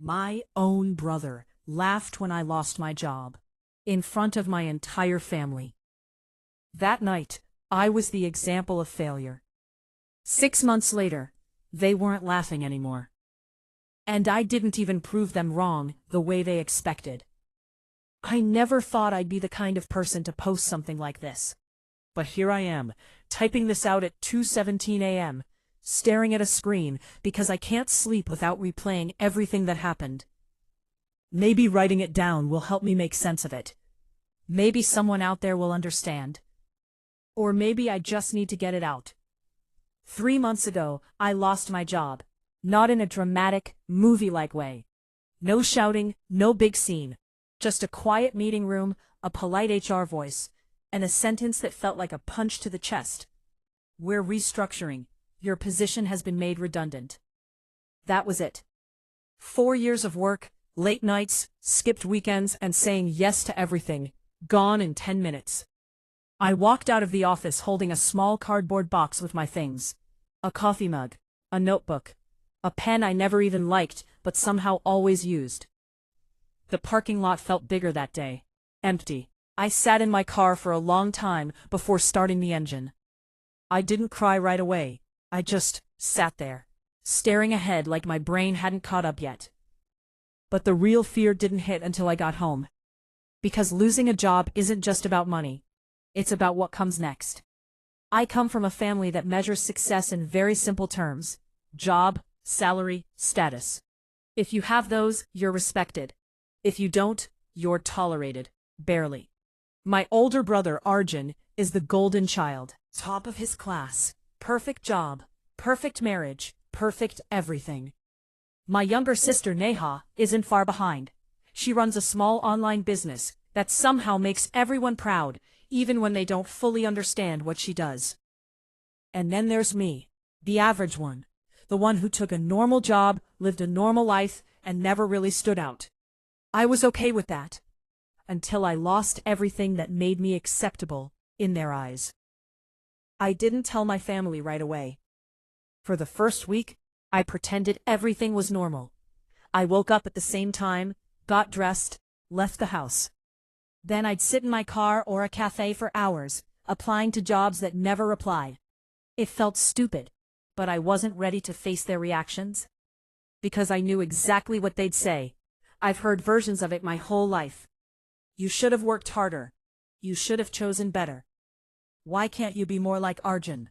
My own brother laughed when I lost my job, in front of my entire family. That night, I was the example of failure. 6 months later, they weren't laughing anymore. And I didn't even prove them wrong the way they expected. I never thought I'd be the kind of person to post something like this. But here I am, typing this out at 2:17 a.m., staring at a screen because I can't sleep without replaying everything that happened. Maybe writing it down will help me make sense of it. Maybe someone out there will understand. Or maybe I just need to get it out. 3 months ago, I lost my job. Not in a dramatic, movie-like way. No shouting, no big scene. Just a quiet meeting room, a polite HR voice, and a sentence that felt like a punch to the chest. We're restructuring. Your position has been made redundant. That was it. 4 years of work, late nights, skipped weekends, and saying yes to everything, gone in 10 minutes. I walked out of the office holding a small cardboard box with my things. A coffee mug, a notebook, a pen I never even liked but somehow always used. The parking lot felt bigger that day. Empty. I sat in my car for a long time before starting the engine. I didn't cry right away. I just sat there, staring ahead like my brain hadn't caught up yet. But the real fear didn't hit until I got home. Because losing a job isn't just about money. It's about what comes next. I come from a family that measures success in very simple terms: job, salary, status. If you have those, you're respected. If you don't, you're tolerated. Barely. My older brother, Arjun, is the golden child, top of his class, perfect job, perfect marriage, perfect everything. My younger sister, Neha, isn't far behind. She runs a small online business that somehow makes everyone proud, even when they don't fully understand what she does. And then there's me, the average one, the one who took a normal job, lived a normal life, and never really stood out. I was okay with that. Until I lost everything that made me acceptable in their eyes. I didn't tell my family right away. For the first week, I pretended everything was normal. I woke up at the same time, got dressed, left the house. Then I'd sit in my car or a cafe for hours, applying to jobs that never replied. It felt stupid, but I wasn't ready to face their reactions. Because I knew exactly what they'd say. I've heard versions of it my whole life. You should have worked harder. You should have chosen better. Why can't you be more like Arjun?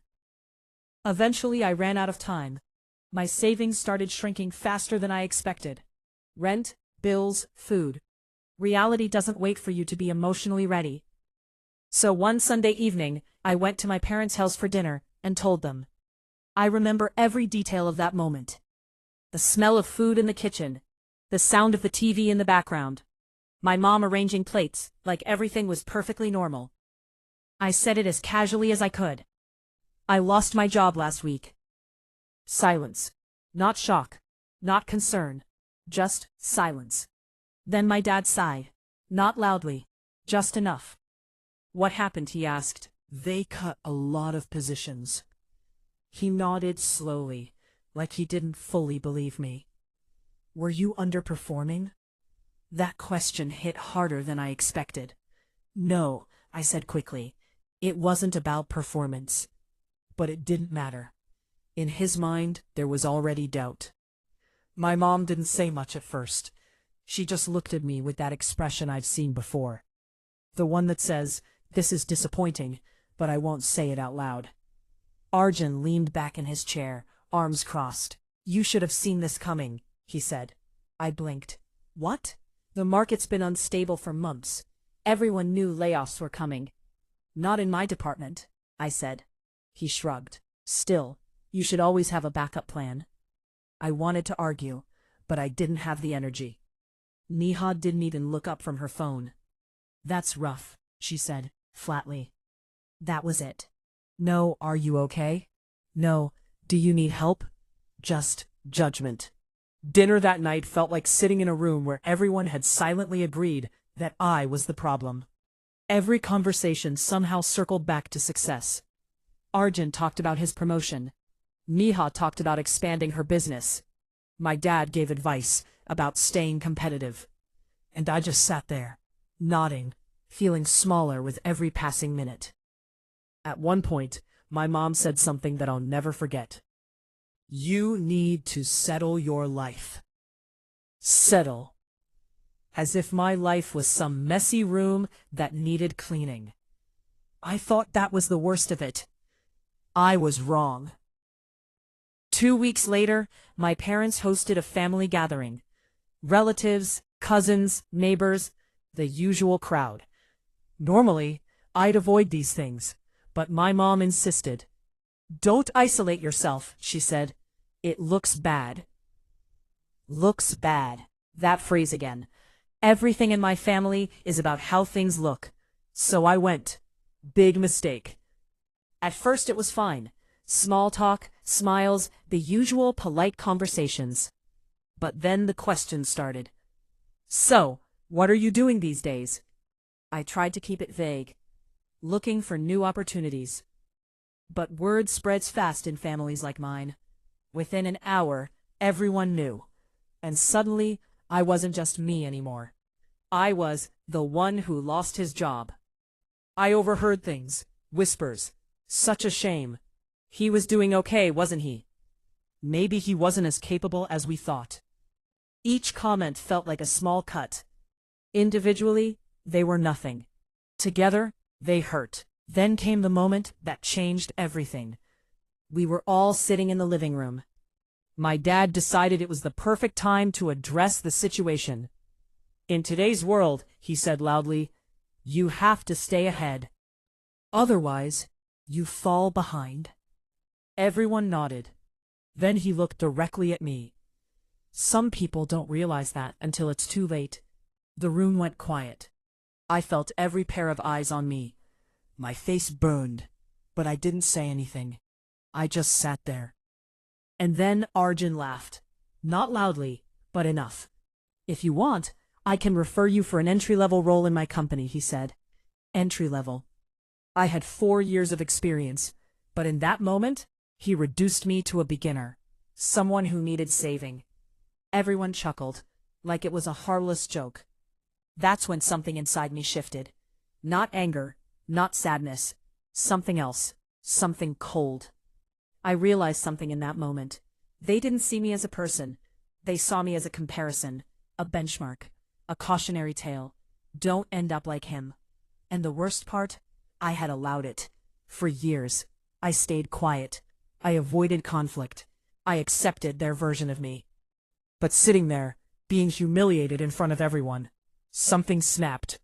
Eventually I ran out of time. My savings started shrinking faster than I expected. Rent, bills, food. Reality doesn't wait for you to be emotionally ready. So one Sunday evening, I went to my parents' house for dinner and told them. I remember every detail of that moment. The smell of food in the kitchen. The sound of the TV in the background. My mom arranging plates, like everything was perfectly normal. I said it as casually as I could. I lost my job last week. Silence. Not shock. Not concern. Just silence. Then my dad sighed. Not loudly. Just enough. What happened? He asked. They cut a lot of positions. He nodded slowly, like he didn't fully believe me. Were you underperforming? That question hit harder than I expected. No, I said quickly. It wasn't about performance. But it didn't matter. In his mind, there was already doubt. My mom didn't say much at first. She just looked at me with that expression I've seen before. The one that says, "This is disappointing, but I won't say it out loud." Arjun leaned back in his chair, arms crossed. You should have seen this coming, he said. I blinked. What? The market's been unstable for months. Everyone knew layoffs were coming. Not in my department, I said. He shrugged. Still, you should always have a backup plan. I wanted to argue, but I didn't have the energy. Neha didn't even look up from her phone. That's rough, she said, flatly. That was it. No, are you okay? No, do you need help? Just judgment. Dinner that night felt like sitting in a room where everyone had silently agreed that I was the problem. Every conversation somehow circled back to success. Arjun talked about his promotion. Neha talked about expanding her business. My dad gave advice, about staying competitive. And I just sat there, nodding, feeling smaller with every passing minute. At one point, my mom said something that I'll never forget. "You need to settle your life." Settle. As if my life was some messy room that needed cleaning. I thought that was the worst of it. I was wrong. 2 weeks later, my parents hosted a family gathering. Relatives, cousins, neighbors, the usual crowd. Normally, I'd avoid these things, but my mom insisted. "Don't isolate yourself," she said. "It looks bad." Looks bad. That phrase again. Everything in my family is about how things look. So I went. Big mistake. At first it was fine. Small talk, smiles, the usual polite conversations. But then the questions started. "So, what are you doing these days?" I tried to keep it vague. Looking for new opportunities. But word spreads fast in families like mine. Within an hour, everyone knew. And suddenly, I wasn't just me anymore. I was the one who lost his job. I overheard things, whispers. Such a shame. He was doing okay, wasn't he? Maybe he wasn't as capable as we thought. Each comment felt like a small cut. Individually, they were nothing. Together, they hurt. Then came the moment that changed everything. We were all sitting in the living room. My dad decided it was the perfect time to address the situation. "In today's world," he said loudly, "you have to stay ahead. Otherwise, you fall behind." Everyone nodded. Then he looked directly at me. Some people don't realize that until it's too late. The room went quiet. I felt every pair of eyes on me. My face burned, but I didn't say anything. I just sat there. And then Arjun laughed. Not loudly, but enough. "If you want, I can refer you for an entry-level role in my company," he said. Entry-level. I had 4 years of experience, but in that moment, he reduced me to a beginner. Someone who needed saving. Everyone chuckled, like it was a harmless joke. That's when something inside me shifted. Not anger, not sadness. Something else. Something cold. I realized something in that moment. They didn't see me as a person. They saw me as a comparison, a benchmark, a cautionary tale. Don't end up like him. And the worst part? I had allowed it. For years, I stayed quiet. I avoided conflict. I accepted their version of me. But sitting there, being humiliated in front of everyone, something snapped.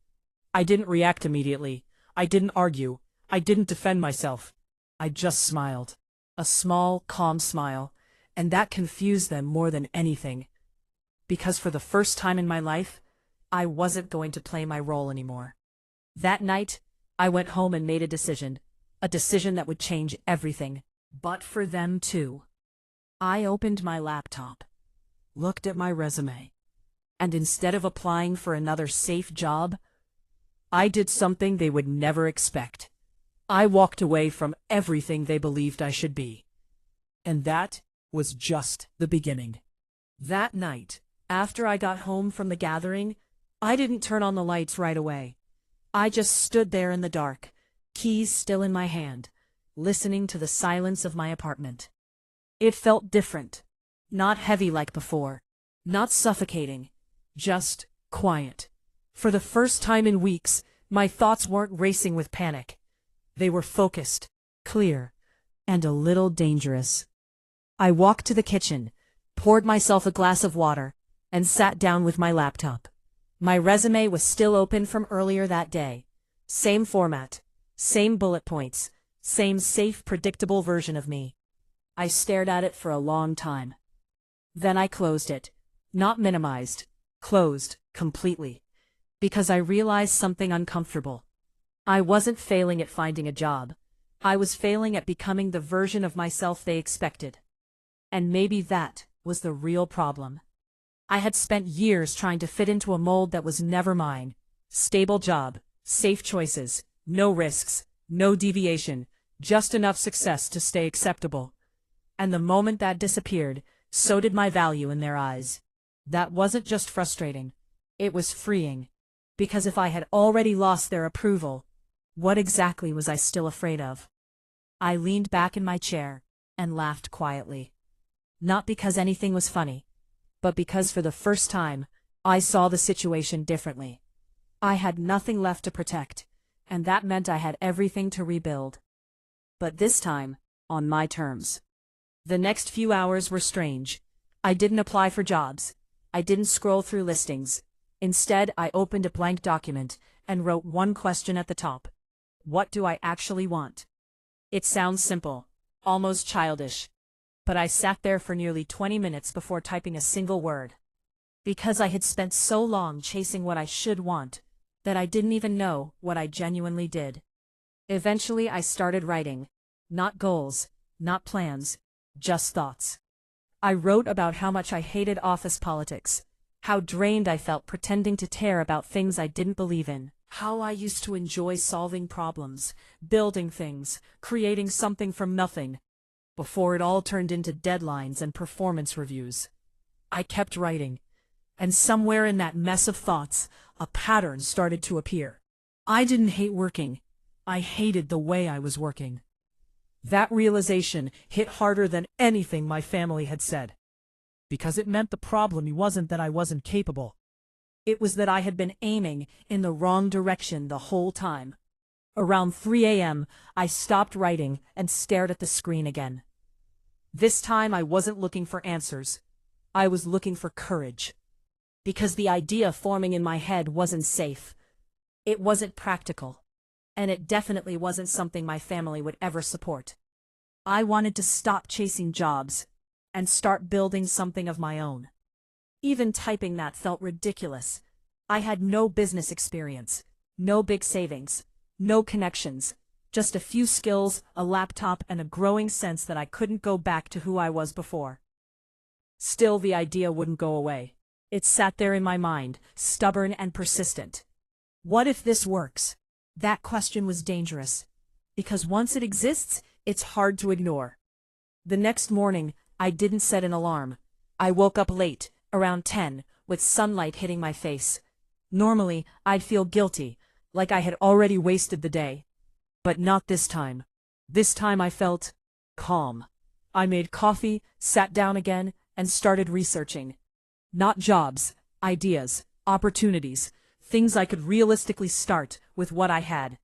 I didn't react immediately. I didn't argue. I didn't defend myself. I just smiled. A small, calm smile, and that confused them more than anything. Because for the first time in my life, I wasn't going to play my role anymore. That night, I went home and made a decision that would change everything, but for them too. I opened my laptop, looked at my resume, and instead of applying for another safe job, I did something they would never expect. I walked away from everything they believed I should be. And that was just the beginning. That night, after I got home from the gathering, I didn't turn on the lights right away. I just stood there in the dark, keys still in my hand, listening to the silence of my apartment. It felt different. Not heavy like before. Not suffocating. Just quiet. For the first time in weeks, my thoughts weren't racing with panic. They were focused, clear, and a little dangerous. I walked to the kitchen, poured myself a glass of water, and sat down with my laptop. My resume was still open from earlier that day. Same format, same bullet points, same safe, predictable version of me. I stared at it for a long time. Then I closed it. Not minimized, closed, completely. Because I realized something uncomfortable. I wasn't failing at finding a job. I was failing at becoming the version of myself they expected. And maybe that was the real problem. I had spent years trying to fit into a mold that was never mine. Stable job, safe choices, no risks, no deviation, just enough success to stay acceptable. And the moment that disappeared, so did my value in their eyes. That wasn't just frustrating. It was freeing. Because if I had already lost their approval, what exactly was I still afraid of? I leaned back in my chair and laughed quietly. Not because anything was funny, but because for the first time, I saw the situation differently. I had nothing left to protect, and that meant I had everything to rebuild. But this time, on my terms. The next few hours were strange. I didn't apply for jobs. I didn't scroll through listings. Instead, I opened a blank document and wrote one question at the top. What do I actually want? It sounds simple, almost childish. But I sat there for nearly 20 minutes before typing a single word. Because I had spent so long chasing what I should want, that I didn't even know what I genuinely did. Eventually I started writing. Not goals, not plans, just thoughts. I wrote about how much I hated office politics, how drained I felt pretending to care about things I didn't believe in, how I used to enjoy solving problems, building things, creating something from nothing, before it all turned into deadlines and performance reviews. I kept writing, and somewhere in that mess of thoughts, a pattern started to appear. I didn't hate working. I hated the way I was working. That realization hit harder than anything my family had said. Because it meant the problem wasn't that I wasn't capable. It was that I had been aiming in the wrong direction the whole time. Around 3 a.m., I stopped writing and stared at the screen again. This time I wasn't looking for answers. I was looking for courage. Because the idea forming in my head wasn't safe. It wasn't practical. And it definitely wasn't something my family would ever support. I wanted to stop chasing jobs and start building something of my own. Even typing that felt ridiculous. I had no business experience, no big savings, no connections, just a few skills, a laptop, and a growing sense that I couldn't go back to who I was before. Still, the idea wouldn't go away. It sat there in my mind, stubborn and persistent. What if this works? That question was dangerous, because once it exists, it's hard to ignore. The next morning, I didn't set an alarm. I woke up late, around 10, with sunlight hitting my face. Normally, I'd feel guilty, like I had already wasted the day. But not this time. This time I felt calm. I made coffee, sat down again, and started researching. Not jobs, ideas, opportunities, things I could realistically start with what I had.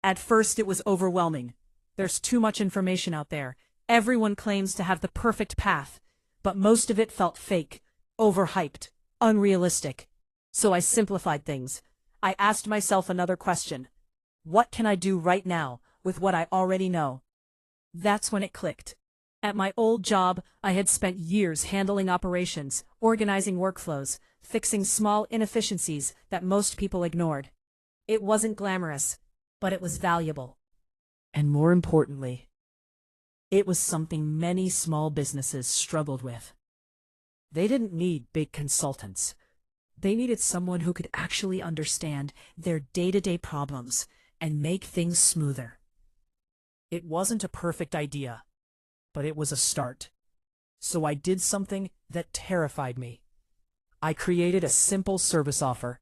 At first it was overwhelming. There's too much information out there. Everyone claims to have the perfect path, but most of it felt fake, overhyped, unrealistic. So I simplified things. I asked myself another question. What can I do right now with what I already know? That's when it clicked. At my old job, I had spent years handling operations, organizing workflows, fixing small inefficiencies that most people ignored. It wasn't glamorous, but it was valuable. And more importantly, it was something many small businesses struggled with. They didn't need big consultants. They needed someone who could actually understand their day-to-day problems and make things smoother. It wasn't a perfect idea, but it was a start. So I did something that terrified me. I created a simple service offer.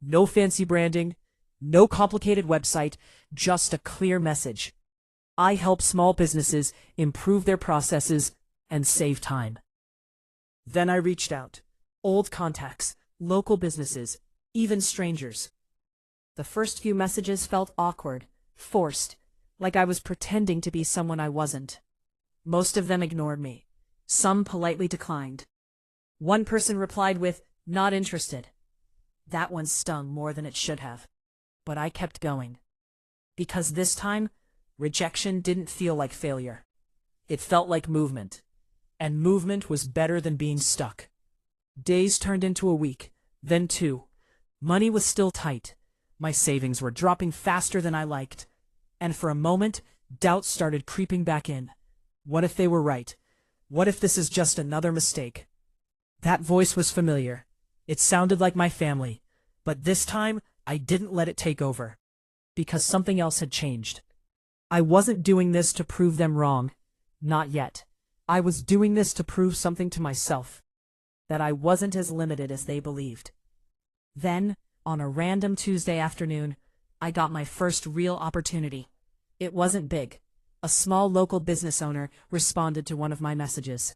No fancy branding, no complicated website, just a clear message. I help small businesses improve their processes and save time. Then I reached out. Old contacts, local businesses, even strangers. The first few messages felt awkward, forced, like I was pretending to be someone I wasn't. Most of them ignored me. Some politely declined. One person replied with, "Not interested." That one stung more than it should have. But I kept going. Because this time, rejection didn't feel like failure. It felt like movement. And movement was better than being stuck. Days turned into a week, then 2. Money was still tight. My savings were dropping faster than I liked. And for a moment, doubt started creeping back in. What if they were right? What if this is just another mistake? That voice was familiar. It sounded like my family. But this time, I didn't let it take over. Because something else had changed. I wasn't doing this to prove them wrong. Not yet. I was doing this to prove something to myself. that I wasn't as limited as they believed. Then, on a random Tuesday afternoon, I got my first real opportunity. It wasn't big. A small local business owner responded to one of my messages.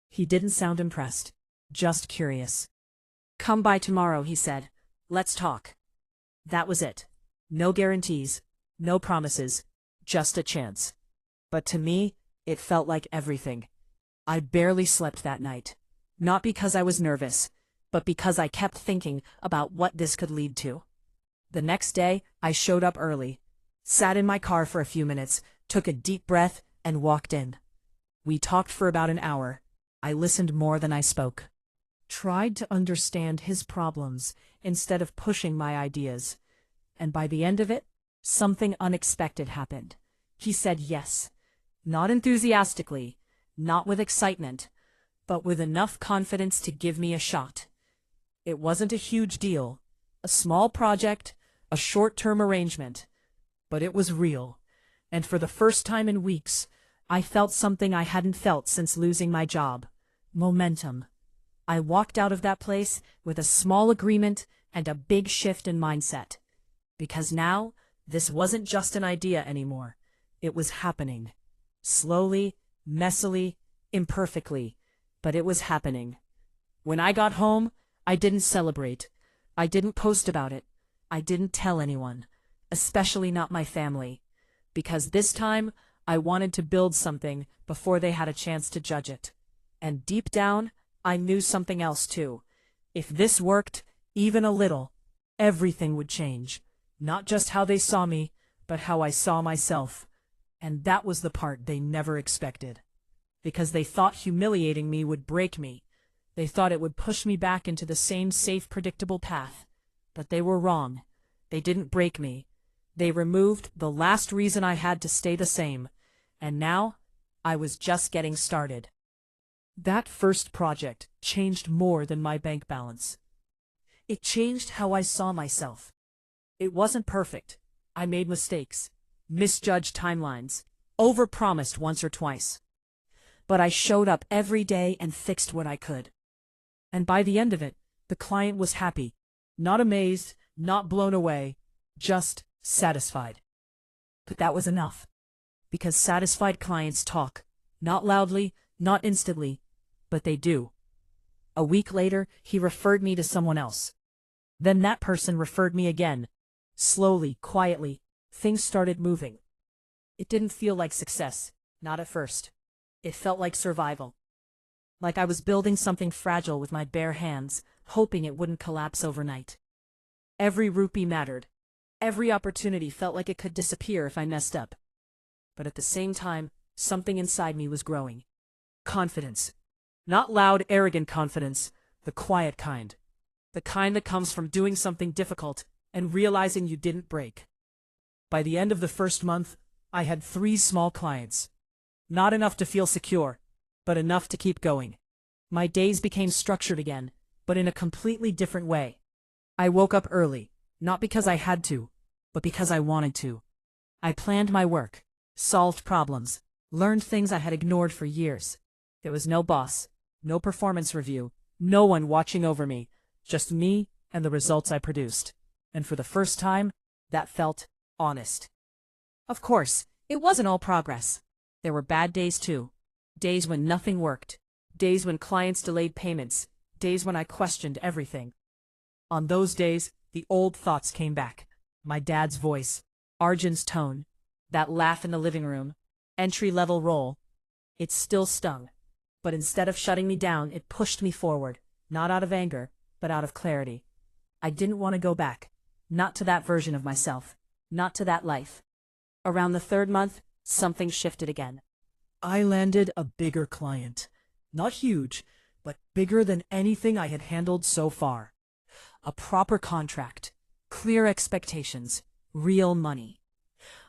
He didn't sound impressed, just curious. "Come by tomorrow," he said. "Let's talk." That was it. No guarantees, no promises, just a chance. But to me, it felt like everything. I barely slept that night. Not because I was nervous, but because I kept thinking about what this could lead to. The next day, I showed up early, sat in my car for a few minutes, took a deep breath, and walked in. We talked for about an hour. I listened more than I spoke. Tried to understand his problems instead of pushing my ideas. And by the end of it, something unexpected happened. He said yes. Not enthusiastically, not with excitement, but with enough confidence to give me a shot. It wasn't a huge deal, a small project, a short-term arrangement, but it was real, and for the first time in weeks, I felt something I hadn't felt since losing my job: momentum. I walked out of that place with a small agreement and a big shift in mindset. Because now, this wasn't just an idea anymore. It was happening. Slowly, messily, imperfectly, but it was happening. When I got home, I didn't celebrate. I didn't post about it. I didn't tell anyone, especially not my family, because this time I wanted to build something before they had a chance to judge it. And deep down, I knew something else too. If this worked, even a little, everything would change. Not just how they saw me, but how I saw myself. And that was the part they never expected. Because they thought humiliating me would break me. They thought it would push me back into the same safe, predictable path. But they were wrong. They didn't break me. They removed the last reason I had to stay the same. And now, I was just getting started. That first project changed more than my bank balance. It changed how I saw myself. It wasn't perfect. I made mistakes, misjudged timelines, overpromised once or twice. But I showed up every day and fixed what I could. And by the end of it, the client was happy. Not amazed, not blown away, just satisfied. But that was enough. Because satisfied clients talk, not loudly, not instantly, but they do. A week later, he referred me to someone else. Then that person referred me again. Slowly, quietly, things started moving. It didn't feel like success, not at first. It felt like survival. Like I was building something fragile with my bare hands, hoping it wouldn't collapse overnight. Every rupee mattered. Every opportunity felt like it could disappear if I messed up. But at the same time, something inside me was growing. Confidence. Not loud, arrogant confidence, the quiet kind. The kind that comes from doing something difficult and realizing you didn't break. By the end of the first month, I had 3 small clients. Not enough to feel secure, but enough to keep going. My days became structured again, but in a completely different way. I woke up early, not because I had to, but because I wanted to. I planned my work, solved problems, learned things I had ignored for years. There was no boss, no performance review, no one watching over me, just me and the results I produced. And for the first time, that felt honest. Of course, it wasn't all progress. There were bad days too. Days when nothing worked. Days when clients delayed payments. Days when I questioned everything. On those days, the old thoughts came back. My dad's voice, Arjun's tone, that laugh in the living room, entry-level role. It still stung. But instead of shutting me down, it pushed me forward, not out of anger, but out of clarity. I didn't want to go back. Not to that version of myself. Not to that life. Around the 3rd month, something shifted again. I landed a bigger client. Not huge, but bigger than anything I had handled so far. A proper contract, clear expectations, real money.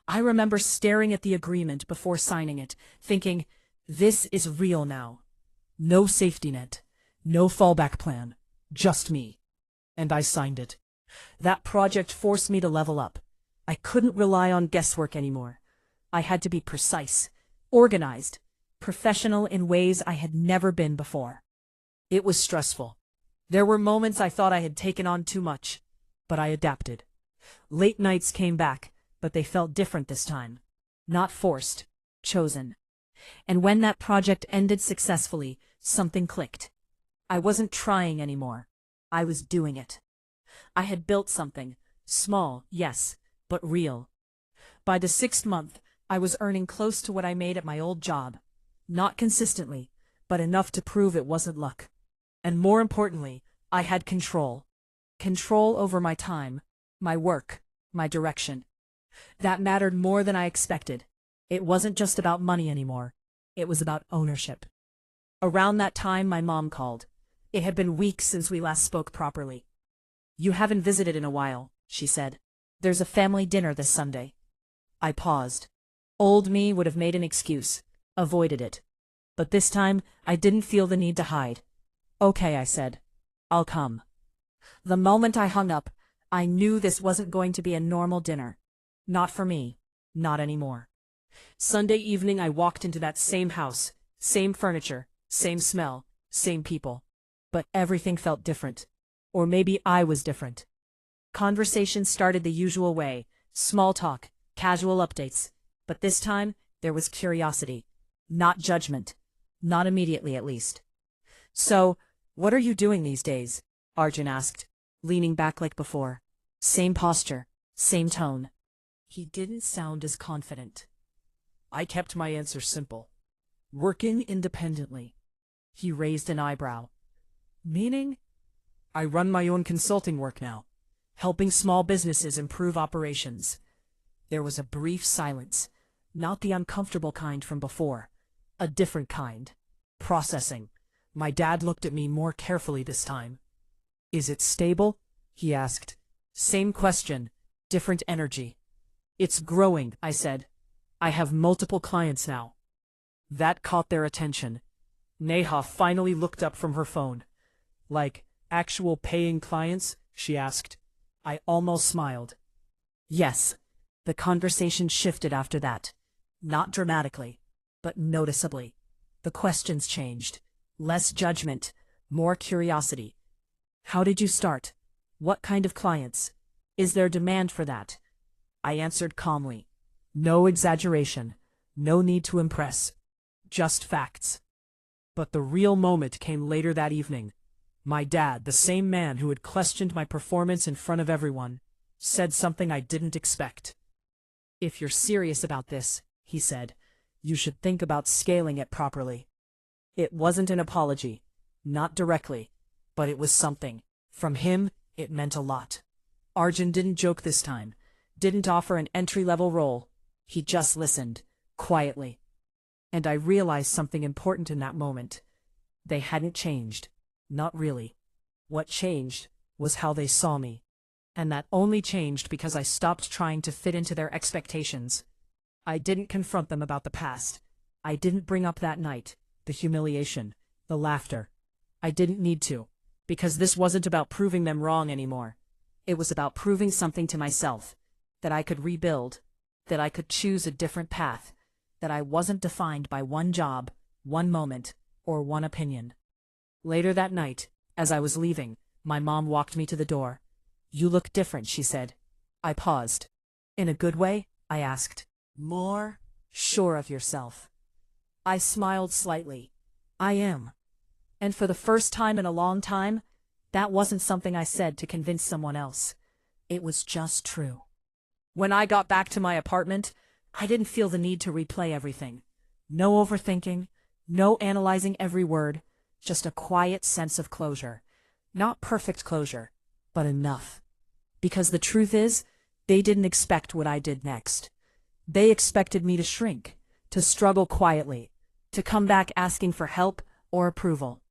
I remember staring at the agreement before signing it, thinking, this is real now. No safety net, no fallback plan, just me. And I signed it. That project forced me to level up. I couldn't rely on guesswork anymore. I had to be precise, organized, professional in ways I had never been before. It was stressful. There were moments I thought I had taken on too much, but I adapted. Late nights came back, but they felt different this time. Not forced, chosen. And when that project ended successfully, something clicked. I wasn't trying anymore. I was doing it. I had built something, small, yes, but real. By the 6th month, I was earning close to what I made at my old job. Not consistently, but enough to prove it wasn't luck. And more importantly, I had control. Control over my time, my work, my direction. That mattered more than I expected. It wasn't just about money anymore. It was about ownership. Around that time, my mom called. It had been weeks since we last spoke properly. "You haven't visited in a while," she said. "There's a family dinner this Sunday." I paused. Old me would have made an excuse, avoided it. But this time, I didn't feel the need to hide. "Okay," I said. "I'll come." The moment I hung up, I knew this wasn't going to be a normal dinner. Not for me. Not anymore. Sunday evening, I walked into that same house, same furniture, same smell, same people. But everything felt different. Or maybe I was different. Conversation started the usual way, small talk, casual updates. But this time, there was curiosity. Not judgment. Not immediately, at least. "So, what are you doing these days?" Arjun asked, leaning back like before. Same posture, same tone. He didn't sound as confident. I kept my answer simple. "Working independently." He raised an eyebrow. "Meaning?" "I run my own consulting work now, helping small businesses improve operations." There was a brief silence, not the uncomfortable kind from before, a different kind. Processing. My dad looked at me more carefully this time. "Is it stable?" he asked. Same question, different energy. "It's growing," I said. "I have multiple clients now." That caught their attention. Neha finally looked up from her phone. "Like, actual paying clients?" she asked. I almost smiled. Yes. The conversation shifted after that. Not dramatically, but noticeably. The questions changed. Less judgment, more curiosity. "How did you start? What kind of clients? Is there demand for that?" I answered calmly. No exaggeration, no need to impress. Just facts. But the real moment came later that evening. My dad, the same man who had questioned my performance in front of everyone, said something I didn't expect. "If you're serious about this," he said, "you should think about scaling it properly." It wasn't an apology, not directly, but it was something. From him, it meant a lot. Arjun didn't joke this time, didn't offer an entry-level role. He just listened, quietly. And I realized something important in that moment. They hadn't changed. Not really. What changed was how they saw me. And that only changed because I stopped trying to fit into their expectations. I didn't confront them about the past. I didn't bring up that night, the humiliation, the laughter. I didn't need to, because this wasn't about proving them wrong anymore. It was about proving something to myself, that I could rebuild, that I could choose a different path, that I wasn't defined by one job, one moment, or one opinion. Later that night, as I was leaving, my mom walked me to the door. "You look different," she said. I paused. "In a good way?" I asked. "More sure of yourself." I smiled slightly. "I am." And for the first time in a long time, that wasn't something I said to convince someone else. It was just true. When I got back to my apartment, I didn't feel the need to replay everything. No overthinking, no analyzing every word, just a quiet sense of closure. Not perfect closure, but enough. Because the truth is, they didn't expect what I did next. They expected me to shrink, to struggle quietly, to come back asking for help or approval.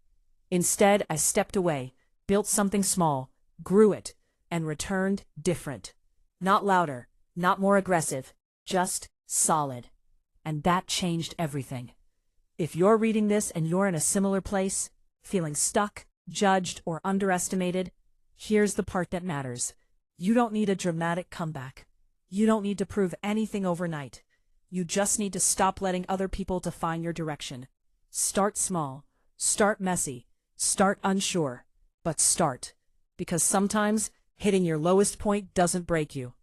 Instead, I stepped away, built something small, grew it, and returned different. Not louder, not more aggressive, just solid. And that changed everything. If you're reading this and you're in a similar place, feeling stuck, judged, or underestimated, here's the part that matters. You don't need a dramatic comeback. You don't need to prove anything overnight. You just need to stop letting other people define your direction. Start small. Start messy. Start unsure, but start. Because sometimes hitting your lowest point doesn't break you.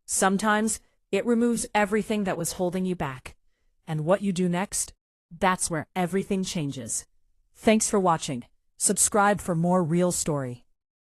Sometimes it removes everything that was holding you back. And what you do next? That's where everything changes. Thanks for watching. Subscribe for more real story.